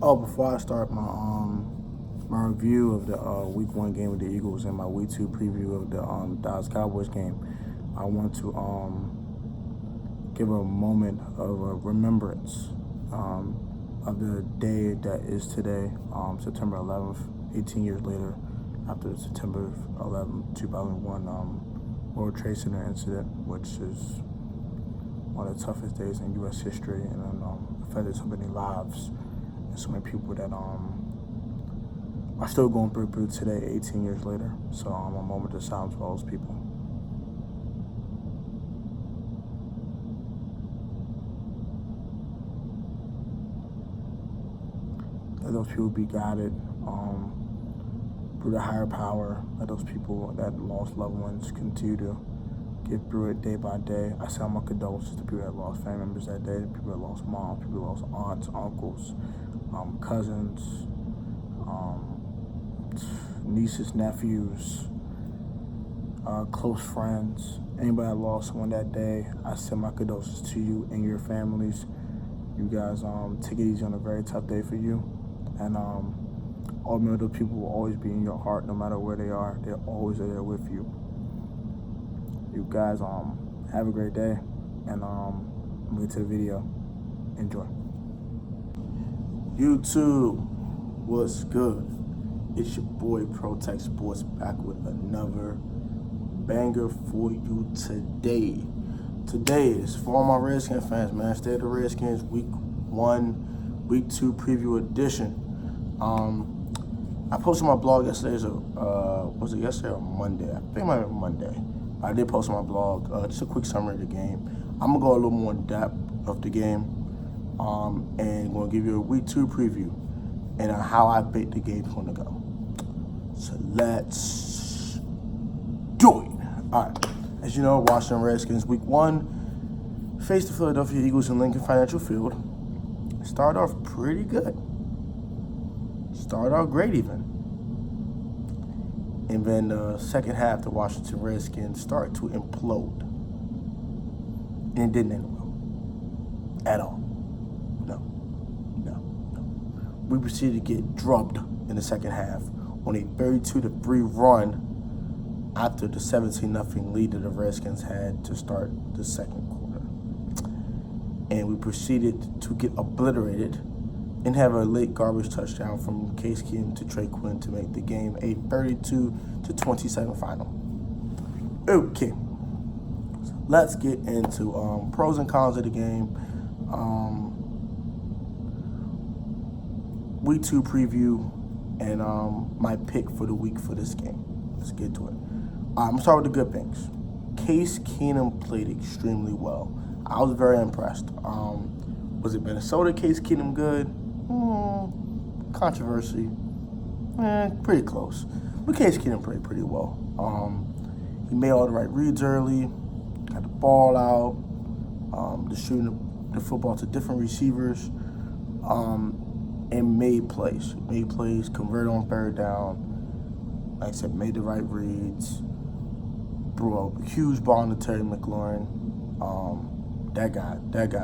Oh, before I start my review of the Week 1 game with the Eagles and my Week 2 preview of the Dallas Cowboys game, I want to give a moment of remembrance of the day that is today, September 11th, 18 years later, after the September 11th, 2001 World Trade Center incident, which is one of the toughest days in U.S. history, and affected so many lives and so many people that are still going through today, 18 years later. So a moment of silence for all those people. Let those people be guided through the higher power. Let those people that lost loved ones continue to get through it day by day. I send my condolences to people that lost family members that day, people that lost moms, people that lost aunts, uncles, cousins, nieces, nephews, close friends. Anybody that lost someone that day, I send my condolences to you and your families. You guys take it easy on a very tough day for you. And all of those people will always be in your heart no matter where they are. They're always there with you. You guys have a great day, and get to the video. Enjoy. YouTube, what's good? It's your boy Protect Sports back with another banger for you today. Today is for all my Redskins fans, man. Stay at the Redskins Week 1, Week 2 preview edition. I posted my blog yesterday. Was it yesterday or Monday? I think it might have been Monday. I did post on my blog just a quick summary of the game. I'm gonna go a little more in depth of the game, and gonna give you a Week 2 preview and how I think the game's gonna go. So let's do it. All right. As you know, Washington Redskins Week 1 faced the Philadelphia Eagles in Lincoln Financial Field. Started off pretty good. Started off great even. And then the second half, the Washington Redskins started to implode. And it didn't end well. At all. No. We proceeded to get drubbed in the second half on a 32-3 run after the 17-0 lead that the Redskins had to start the second quarter. And we proceeded to get obliterated and have a late garbage touchdown from Case Keenum to Trey Quinn to make the game a 32-27 final. Okay, so let's get into pros and cons of the game. Week 2 preview and my pick for the week for this game. Let's get to it. I'm gonna start with the good things. Case Keenum played extremely well. I was very impressed. Was it Minnesota Case Keenum good? Controversy. Pretty close. But Case Keenum played pretty well. He made all the right reads early, got the ball out, distributing the football to different receivers, and made plays. Converted on third down. Like I said, made the right reads. Threw a huge ball into Terry McLaurin. That guy's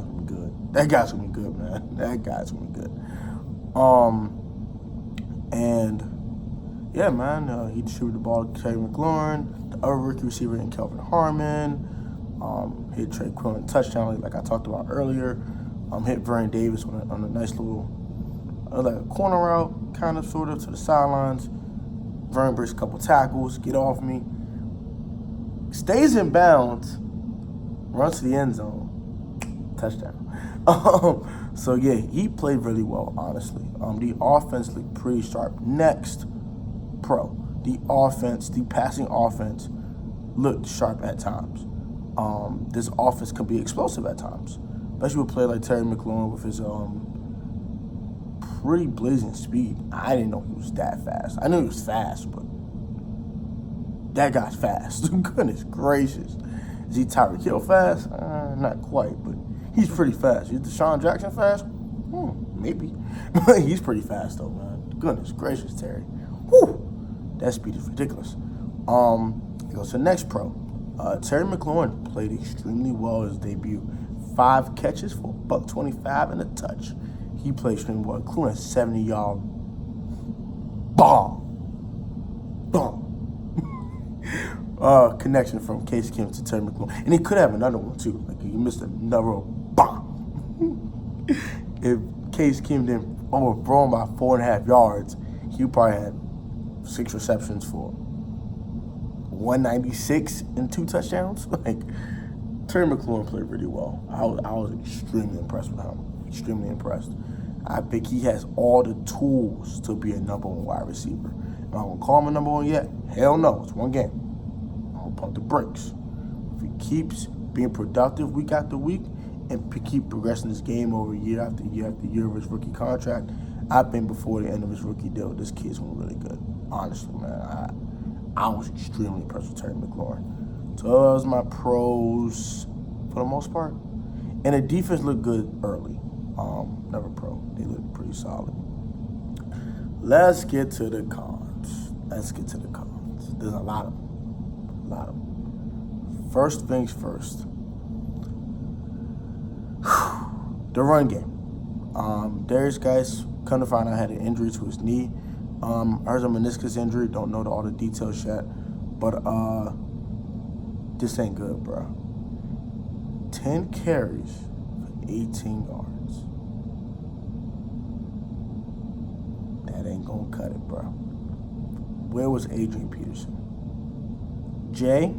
gonna be good. That guy's gonna be good, man. That guy's gonna be good. And yeah, man, he distributed the ball to Terry McLaurin, the other rookie receiver in Kelvin Harmon. Hit Trey Quinn touchdown, like I talked about earlier. Hit Vernon Davis on a nice little like a corner route, kind of sort of to the sidelines. Vernon breaks a couple tackles, get off me, stays in bounds, runs to the end zone, touchdown. So yeah, he played really well, honestly. The offense looked pretty sharp. Next, pro. The passing offense looked sharp at times. This offense could be explosive at times, especially with a player like Terry McLaurin with his pretty blazing speed. I didn't know he was that fast. I knew he was fast, but that guy's fast. Goodness gracious. Is he Tyreek Hill fast? Not quite, but he's pretty fast. Is Deshaun Jackson fast? Maybe. He's pretty fast, though, man. Goodness gracious, Terry. Whew. That speed is ridiculous. It goes to the next pro. Terry McLaurin played extremely well his debut. 5 catches for $125 and a touch. He played extremely well, including a 70-yard bomb. Connection from Case Keenum to Terry McLaurin. And he could have another one, too. Like, he missed another bomb. If Case Keenum didn't overthrow him by 4.5 yards, he probably had 6 receptions for 196 and 2 touchdowns. Like, Terry McLaurin played really well. I was extremely impressed with him. Extremely impressed. I think he has all the tools to be a number 1 wide receiver. Am I going to call him a number 1 yet? Hell no. It's 1 game. I'm going to pump the brakes. If he keeps being productive week after week and keep progressing this game over year after year after year of his rookie contract, I think before the end of his rookie deal, this kid's going to be really good. Honestly, man. I was extremely impressed with Terry McLaurin. So those are my pros for the most part. And the defense looked good early. Never pro. They looked pretty solid. Let's get to the cons. There's a lot of them. First things first. The run game. Darius Geis, come to find out, had an injury to his knee. Heard a meniscus injury. Don't know all the details yet. But this ain't good, bro. 10 carries for 18 yards. That ain't gonna cut it, bro. Where was Adrian Peterson? Jay,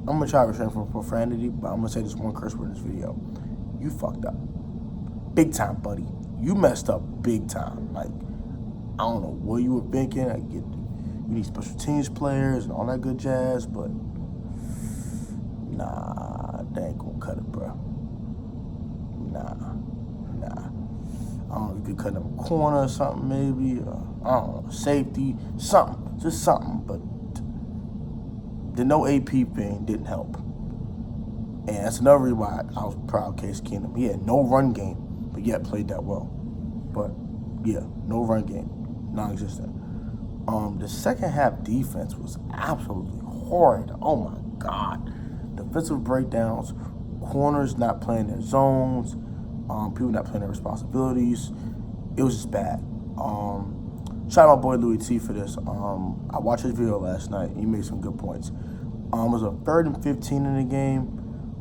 I'm gonna try to refrain from profanity, but I'm gonna say this one curse word in this video. You fucked up. Big time, buddy. You messed up big time. Like, I don't know what you were thinking. I get you need special teams players and all that good jazz, but nah, that ain't gonna cut it, bro. Nah. I don't know, you could cut him a corner or something maybe, I don't know, safety, something, just something, but the no AP thing didn't help. And that's another reason why I was proud of Case Keenum. He had no run game, but yet played that well. But yeah, no run game, non-existent. The second half defense was absolutely horrid. Oh my God. Defensive breakdowns, corners not playing their zones, people not playing their responsibilities. It was just bad. Shout out my boy Louis T for this. I watched his video last night. He made some good points. It was a 3rd and 15 in the game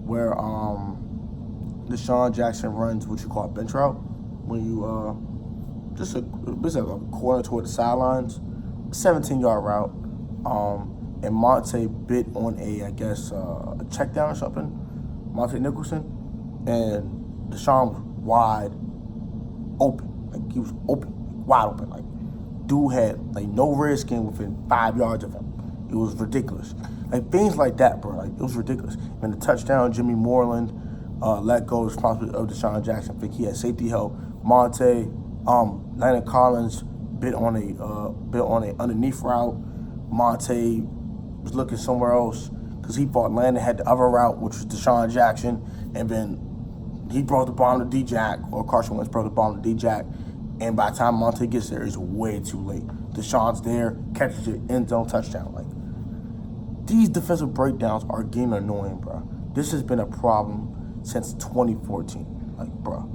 where Deshaun Jackson runs what you call a bench route. When you just basically a corner toward the sidelines, 17-yard route. And Monte bit on a check down or something, Monte Nicholson, and Deshaun was wide open. Like, he was open, wide open. Like, dude had, like, no red skin within 5 yards of him. It was ridiculous. Like, things like that, bro. Like, it was ridiculous. And the touchdown, Jimmy Moreland let go of responsibility of Deshaun Jackson. I think he had safety help. Monte, Landon Collins bit on a underneath route. Monte was looking somewhere else because he thought Landon had the other route, which was Deshaun Jackson, and then he brought the ball to D-Jack, or Carson Wentz brought the ball to D-Jack, and by the time Monte gets there, it's way too late. Deshaun's there, catches it, end zone touchdown. Like, these defensive breakdowns are getting annoying, bro. This has been a problem since 2014. Like, bro,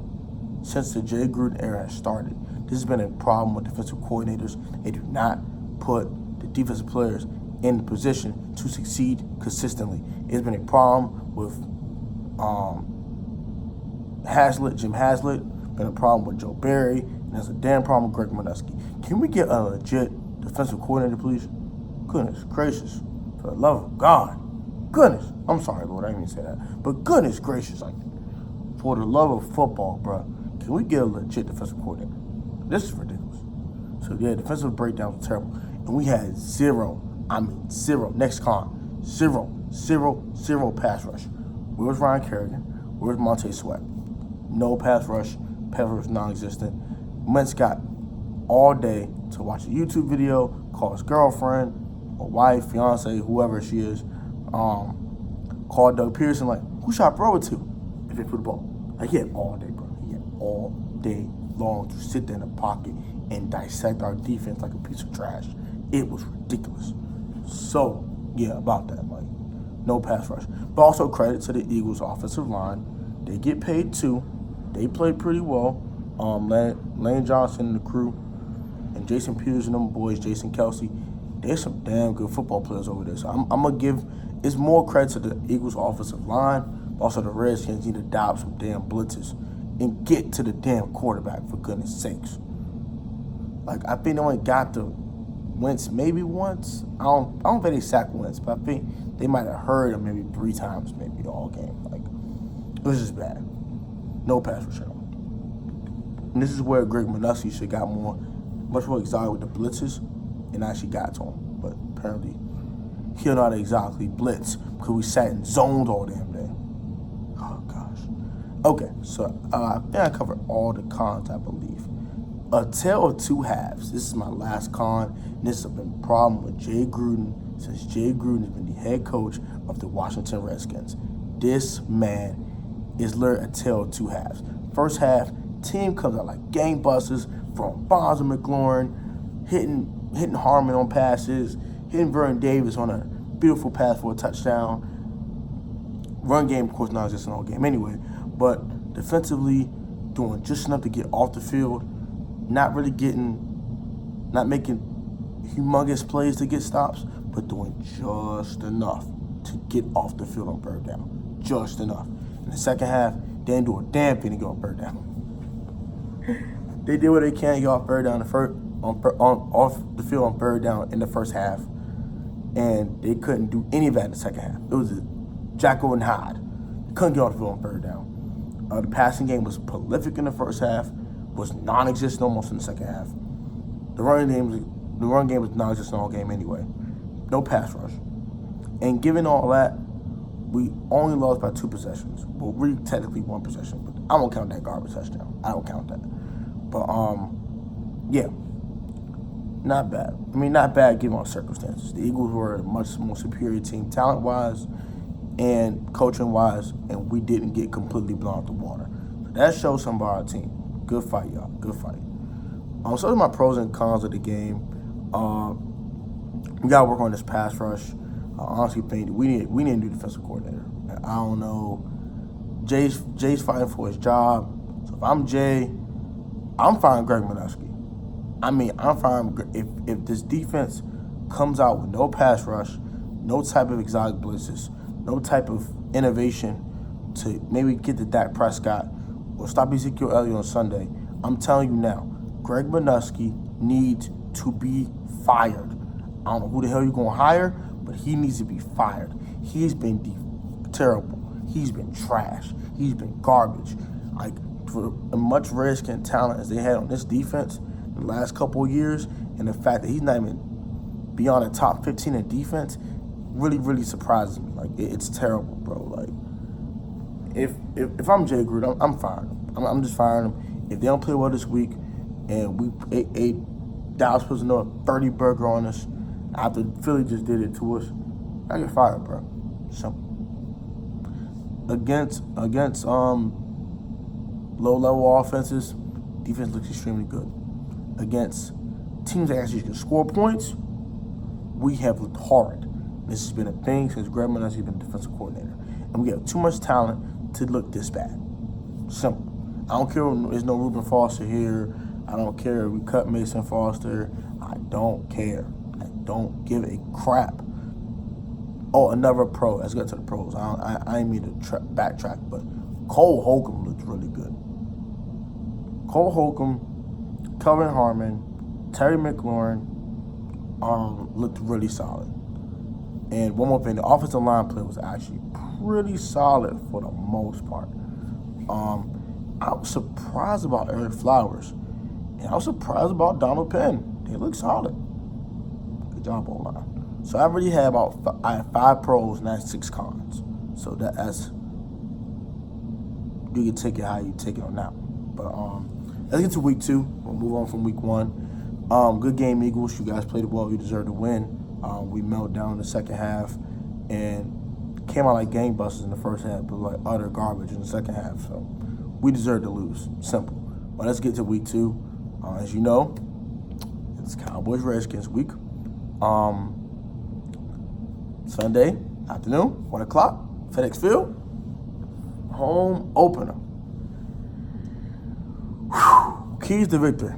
since the Jay Gruden era has started, this has been a problem with defensive coordinators. They do not put the defensive players in position to succeed consistently. It's been a problem with Jim Haslett, been a problem with Joe Barry, and there's a damn problem with Greg Murnuski. Can we get a legit defensive coordinator, please? Goodness gracious, for the love of God. Goodness, I'm sorry, Lord, I didn't even say that. But goodness gracious, like, for the love of football, bro, can we get a legit defensive coordinator? This is ridiculous. So, yeah, defensive breakdowns were terrible. And we had zero, next con, zero pass rush. Where was Ryan Kerrigan? Where was Montez Sweat? No pass rush non-existent. Wentz got all day to watch a YouTube video, call his girlfriend, or wife, fiance, whoever she is, call Doug Pearson, like, who should I throw it to if they put the ball? Like, he had all day, bro. He had all day long to sit there in the pocket and dissect our defense like a piece of trash. It was ridiculous. So, yeah, about that, like, no pass rush. But also credit to the Eagles' offensive line. They get paid too. They played pretty well. Lane Johnson and the crew, and Jason Peters and them boys, Jason Kelsey, there's some damn good football players over there. So I'm going to give it's more credit to the Eagles' offensive line, but also the Redskins need to adopt some damn blitzes and get to the damn quarterback, for goodness sakes. Like, I think they only got to Wentz maybe once. I don't think they sacked Wentz, but I think they might have heard him maybe 3 times, maybe all game. Like, it was just bad. No pass rush at all. And this is where Greg Manusky should got much more exotic with the blitzes and actually got to him. But apparently, he'll not exactly blitz because we sat in zones all damn day. Oh, gosh. Okay, so I think I covered all the cons, I believe. A tale of two halves. This is my last con, and this has been a problem with Jay Gruden since Jay Gruden has been the head coach of the Washington Redskins. This man is literally a tale of two halves. First half, team comes out like gangbusters, from Bonds and McLaurin, hitting Harmon on passes, hitting Vernon Davis on a beautiful pass for a touchdown. Run game, of course, not just an all game anyway, but defensively doing just enough to get off the field, not making humongous plays to get stops, but doing just enough to get off the field on third down. Just enough. In the second half, they didn't do a damn thing to get on third down. They did what they can to get off third down off the field on third down in the first half, and they couldn't do any of that in the second half. It was a Jekyll and Hyde. Couldn't get off the field on third down. The passing game was prolific in the first half, was non-existent almost in the second half. The run game was non-existent all game anyway. No pass rush. And given all that, we only lost by 2 possessions. Well, really technically 1 possession, but I don't count that garbage touchdown. I don't count that. But yeah, not bad. I mean, not bad given all circumstances. The Eagles were a much more superior team talent-wise and coaching-wise, and we didn't get completely blown out the water. So that shows something about our team. Good fight, y'all. Good fight. So those are my pros and cons of the game. We got to work on this pass rush. I honestly think we need a new defensive coordinator. I don't know. Jay's fighting for his job. So if I'm Jay, I'm firing Greg Manusky. I mean, I'm firing if this defense comes out with no pass rush, no type of exotic blitzes, no type of innovation to maybe get to Dak Prescott or stop Ezekiel Elliott on Sunday, I'm telling you now, Greg Manusky needs to be fired. I don't know who the hell you're going to hire, but he needs to be fired. He's been terrible. He's been trash. He's been garbage. Like, for as much Redskin talent as they had on this defense the last couple of years, and the fact that he's not even beyond the top 15 in defense really, really surprises me. Like, it's terrible, bro. Like, if I'm Jay Gruden, I'm firing him. I'm just firing him. If they don't play well this week, and we ate Dallas puts another 30 burger on us after Philly just did it to us, I get fired, bro. Simple. Against low-level offenses, defense looks extremely good. Against teams that actually can score points, we have looked horrid. This has been a thing since Greg Manusky has been defensive coordinator. And we have too much talent to look this bad. Simple. I don't care if there's no Reuben Foster here. I don't care if we cut Mason Foster. I don't care. I don't give a crap. Oh, another pro. Let's get to the pros. I didn't mean to backtrack, but Cole Holcomb looked really good. Cole Holcomb, Kelvin Harmon, Terry McLaurin looked really solid. And one more thing, the offensive line play was actually pretty solid for the most part. I was surprised about Eric Flowers, and I was surprised about Donald Penn. They look solid. Good job, O-line. So I already had I had 5 pros and that's 6 cons. So that's you can take it how you take it on that one. But let's get to week 2. We'll move on from week 1. Good game, Eagles. You guys played well. You deserve to win. We melted down in the second half and came out like gangbusters in the first half, but like utter garbage in the second half. So we deserve to lose. Simple. But let's get to week 2. As you know, it's Cowboys-Redskins week. Sunday afternoon, 1 o'clock, FedEx Field, home opener. Keys to victory.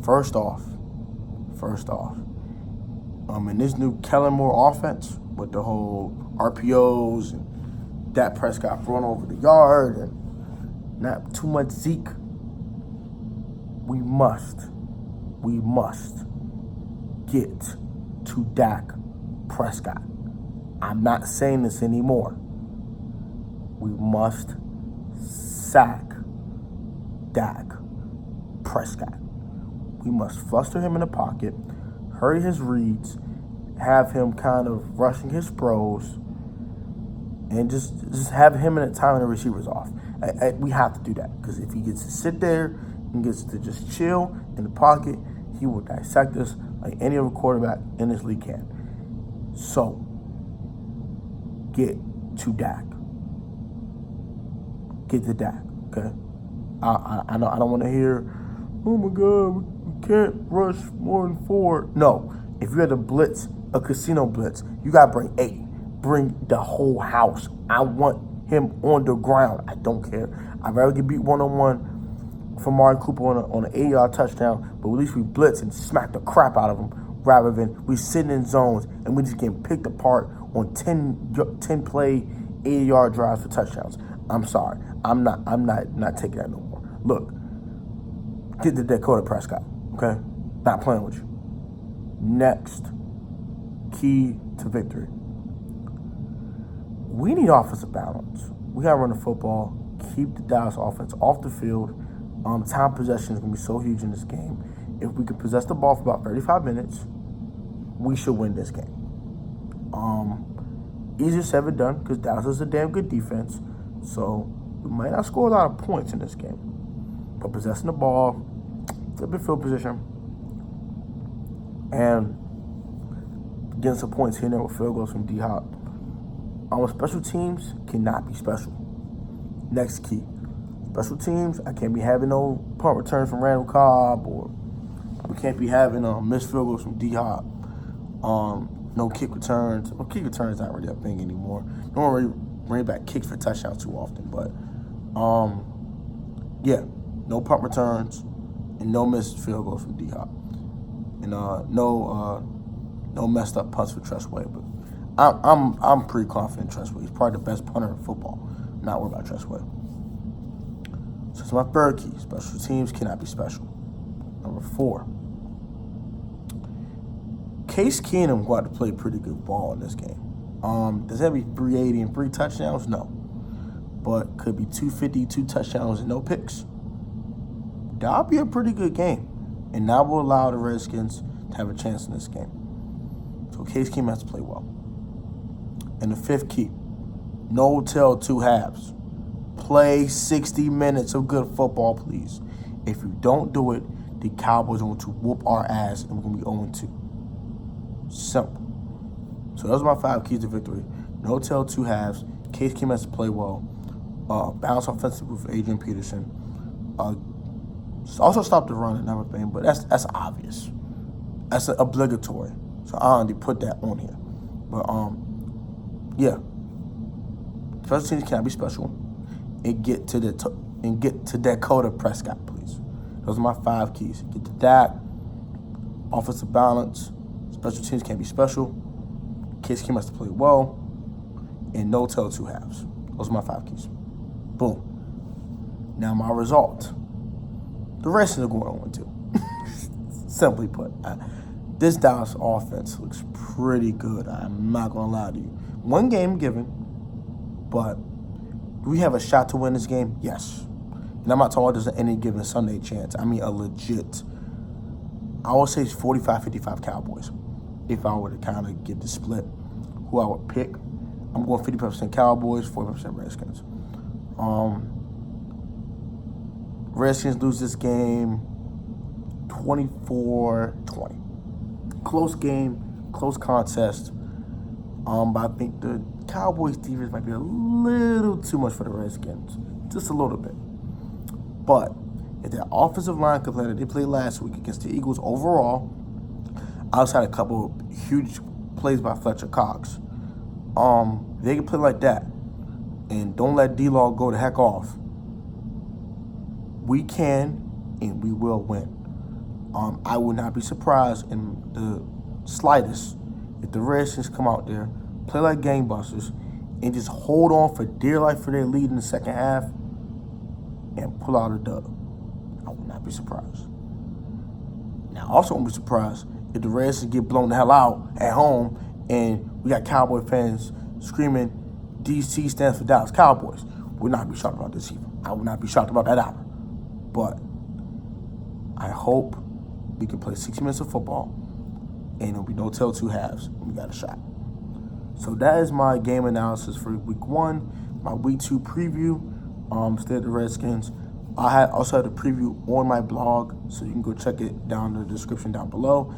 First off, in this new Kellen Moore offense with the whole RPOs and Dak Prescott throwing over the yard and not too much Zeke, we must get to Dak Prescott. I'm not saying this anymore. We must sack Dak Prescott. We must fluster him in the pocket, hurry his reads, have him kind of rushing his throws, and just have him in a time when the receiver's off. We have to do that, because if he gets to sit there and gets to just chill in the pocket, he will dissect us like any other quarterback in this league can. So, get to Dak. Get to Dak, okay? I don't want to hear, oh my God, we can't rush more than 4. No, if you had to blitz, a casino blitz, you got to bring 8. Bring the whole house. I want him on the ground. I don't care. I'd rather get beat one-on-one from Martin Cooper on an 80-yard touchdown, but at least we blitz and smack the crap out of him rather than we sitting in zones and we just getting picked apart on 10-play, 80-yard drives for touchdowns. I'm sorry. I'm not taking that no more. Look, get to Dakota Prescott, okay? Not playing with you. Next key to victory. We need offensive balance. We got to run the football, keep the Dallas offense off the field. Time possession is going to be so huge in this game. If we could possess the ball for about 35 minutes, we should win this game. Easier said than done, because Dallas is a damn good defense. So we might not score a lot of points in this game. But possessing the ball, flipping field position, and getting some points here and there with field goals from D-Hop. Our special teams cannot be special. Next key. Special teams, I can't be having no punt returns from Randall Cobb, or we can't be having missed field goals from D-Hop. No kick returns. Well, kick returns not really a thing anymore. No one really bring back kicks for touchdowns too often, but yeah, no punt returns and no missed field goals from D-Hop, and no messed up punts for Tressway. But I'm pretty confident in Tressway. He's probably the best punter in football. I'm not worried about Tressway. So it's my third key. Special teams cannot be special. Number 4. Case Keenum got to play pretty good ball in this game. Does that be 380 and 3 touchdowns? No. But could be 250, 2 touchdowns and no picks. That'll be a pretty good game. And that will allow the Redskins to have a chance in this game. So Case Keenum has to play well. And the 5th key, no tell 2 halves. Play 60 minutes of good football, please. If you don't do it, the Cowboys are going to whoop our ass and we're going to be 0-2. Simple. So those are my 5 keys to victory. No tell 2 halves. Case Keenum has to play well. Balance offensively with Adrian Peterson. Also stop the run, another thing, but that's obvious. That's obligatory. So I already put that on here. But yeah. Special teams cannot be special. And get to Dakota Prescott, please. Those are my 5 keys. Get to that. Offensive balance. Special teams can't be special. Case Keenum has to play well. And no tell 2 halves. Those are my 5 keys. Boom. Now my result. The rest are going on too. Simply put. This Dallas offense looks pretty good. I'm not going to lie to you. 1 game given. But do we have a shot to win this game? Yes. And I'm not talking about there's any given Sunday chance. I mean a legit. I would say it's 45-55 Cowboys. If I were to kind of get the split, who I would pick. I'm going 50% Cowboys, 40% Redskins. Redskins lose this game 24-20. Close game, close contest. But I think the Cowboys defense might be a little too much for the Redskins. Just a little bit. But if their offensive line could play that they played last week against the Eagles overall, outside a couple of huge plays by Fletcher Cox, they can play like that and don't let D-Law go the heck off, we can and we will win. I would not be surprised in the slightest if the Redskins come out there, play like gangbusters, and just hold on for dear life for their lead in the second half and pull out a dub. I would not be surprised. Now, I also won't be surprised if the Redskins get blown the hell out at home and we got Cowboy fans screaming, DC stands for Dallas Cowboys. Would not be shocked about this either. I would not be shocked about that either. But I hope we can play 60 minutes of football and there'll be no tell two halves. We got a shot. So that is my game analysis for week 1, my week 2 preview. State of the Redskins. I also had a preview on my blog, so you can go check it down in the description down below.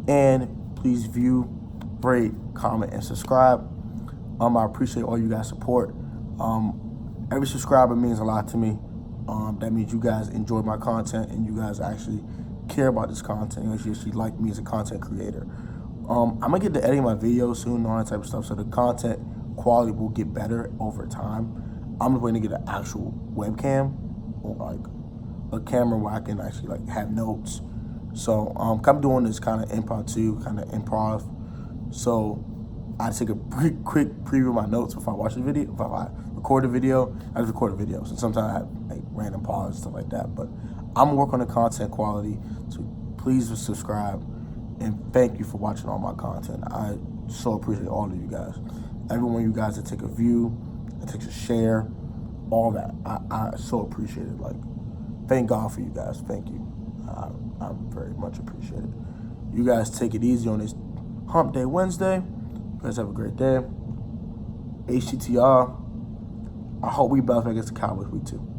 And please view, rate, comment, and subscribe. I appreciate all you guys' support. Every subscriber means a lot to me. That means you guys enjoy my content and you guys actually care about this content. You actually like me as a content creator. I'm gonna get to editing my videos soon and all that type of stuff, so the content quality will get better over time. I'm just waiting to get an actual webcam or like a camera where I can actually like have notes. So I'm doing this kind of improv. So I take a quick preview of my notes before I watch the video. If I record a video, I just record a video. So sometimes I have like random pauses and stuff like that. But I'm working on the content quality. So please subscribe and thank you for watching all my content. I so appreciate all of you guys. Every one of you guys that take a view, that takes a share, all that. I so appreciate it. Like, thank God for you guys. Thank you. I very much appreciate it. You guys take it easy on this Hump Day Wednesday. You guys have a great day. HTTR. I hope we bounce back against the Cowboys week 2.